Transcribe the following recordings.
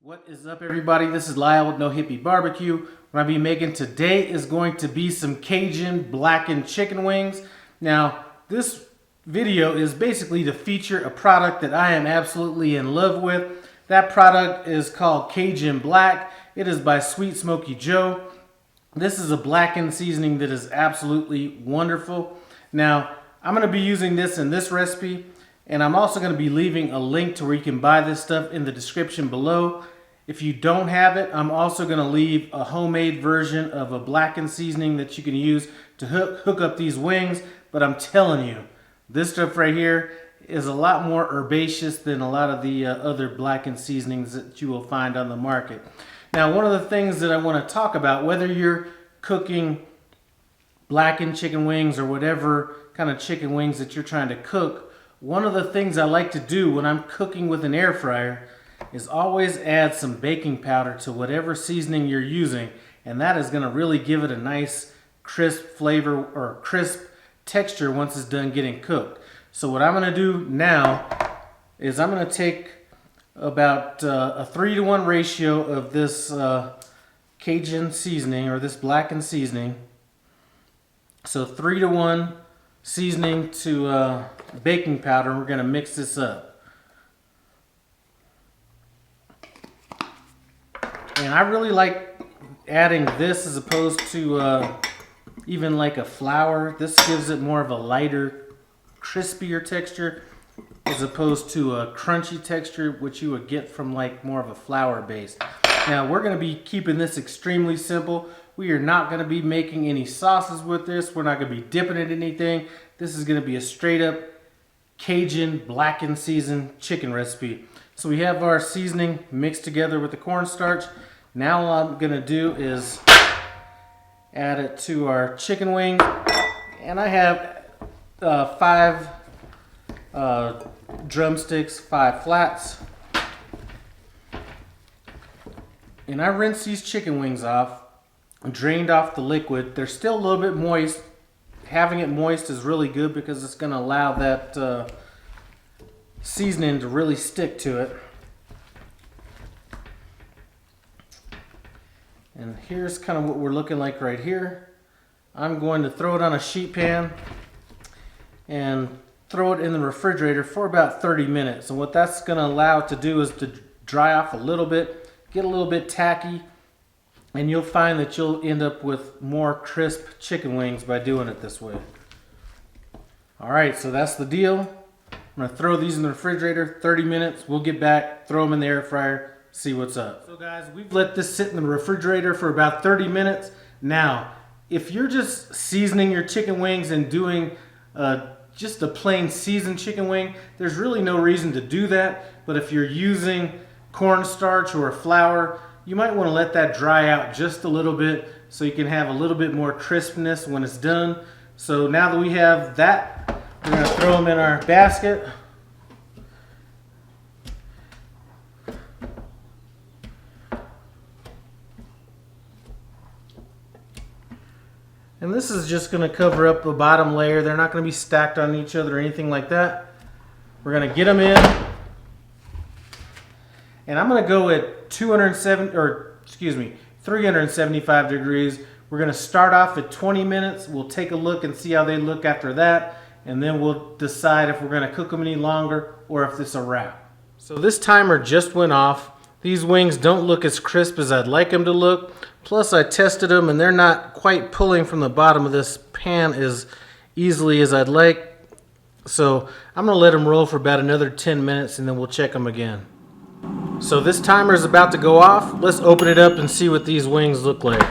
What is up, everybody? This is Lyle with No Hippie Barbecue. What I'll be making today is going to be some Cajun blackened chicken wings. Now, this video is basically to feature a product that I am absolutely in love with. That product is called Cajun Black. It is by Sweet Smoky Joe. This is a blackened seasoning that is absolutely wonderful. Now, I'm going to be using this in this recipe, and I'm also going to be leaving a link to where you can buy this stuff in the description below. If you don't have it, I'm also going to leave a homemade version of a blackened seasoning that you can use to hook up these wings. But I'm telling you, this stuff right here is a lot more herbaceous than a lot of the other blackened seasonings that you will find on the market. Now, one of the things that I want to talk about, whether you're cooking blackened chicken wings or whatever kind of chicken wings that you're trying to cook, one of the things I like to do when I'm cooking with an air fryer is always add some baking powder to whatever seasoning you're using, and that is going to really give it a nice crisp flavor or crisp texture once it's done getting cooked. So what I'm going to do now is I'm going to take about a 3-to-1 ratio of this Cajun seasoning, or this blackened seasoning. So 3-to-1 seasoning to baking powder, and we're going to mix this up. And I really like adding this as opposed to even like a flour. This gives it more of a lighter, crispier texture as opposed to a crunchy texture, which you would get from like more of a flour base. Now, we're going to be keeping this extremely simple. We are not going to be making any sauces with this. We're not going to be dipping it in anything. This is going to be a straight up Cajun blackened seasoned chicken recipe. So we have our seasoning mixed together with the cornstarch. Now all I'm going to do is add it to our chicken wing. And I have 5 drumsticks, 5 flats. And I rinsed these chicken wings off, drained off the liquid. They're still a little bit moist. Having it moist is really good because it's going to allow that seasoning to really stick to it. And here's kind of what we're looking like right here. I'm going to throw it on a sheet pan and throw it in the refrigerator for about 30 minutes. And what that's going to allow it to do is to dry off a little bit, get a little bit tacky, and you'll find that you'll end up with more crisp chicken wings by doing it this way. Alright, so that's the deal. I'm going to throw these in the refrigerator, 30 minutes. We'll get back, throw them in the air fryer, see what's up. So guys, we've let this sit in the refrigerator for about 30 minutes. Now, if you're just seasoning your chicken wings and doing just a plain seasoned chicken wing, there's really no reason to do that. But if you're using cornstarch or flour, you might want to let that dry out just a little bit so you can have a little bit more crispness when it's done. So now that we have that, we're going to throw them in our basket. And this is just going to cover up the bottom layer. They're not going to be stacked on each other or anything like that. We're going to get them in. And I'm going to go at 375 degrees. We're going to start off at 20 minutes. We'll take a look and see how they look after that. And then we'll decide if we're going to cook them any longer or if this is a wrap. So this timer just went off. These wings don't look as crisp as I'd like them to look. Plus I tested them and they're not quite pulling from the bottom of this pan as easily as I'd like. So I'm going to let them roll for about another 10 minutes and then we'll check them again. So this timer is about to go off. Let's open it up and see what these wings look like.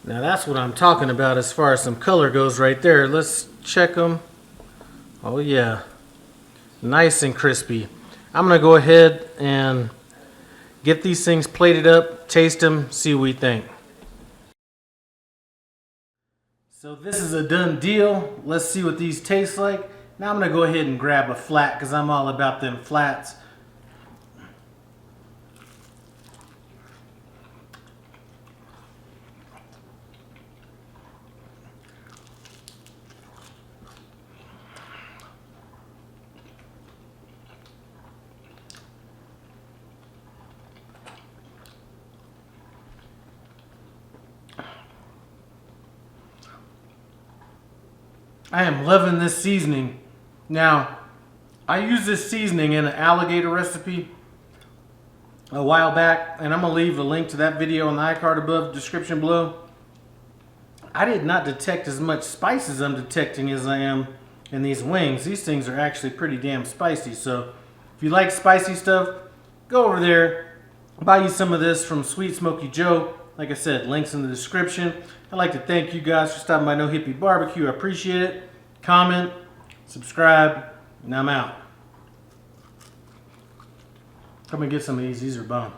Now that's what I'm talking about as far as some color goes right there. Let's check them. Oh yeah, nice and crispy. I'm going to go ahead and get these things plated up, taste them, see what we think. So this is a done deal. Let's see what these taste like. Now I'm going to go ahead and grab a flat because I'm all about them flats. I am loving this seasoning. Now, I used this seasoning in an alligator recipe a while back, and I'm going to leave a link to that video in the iCard above, description below. I did not detect as much spice as I'm detecting as I am in these wings. These things are actually pretty damn spicy, so if you like spicy stuff, go over there, buy you some of this from Sweet Smoky Joe. Like I said, links in the description. I'd like to thank you guys for stopping by No Hippie Barbecue. I appreciate it. Comment, subscribe, and I'm out. Come and get some of these. These are bomb.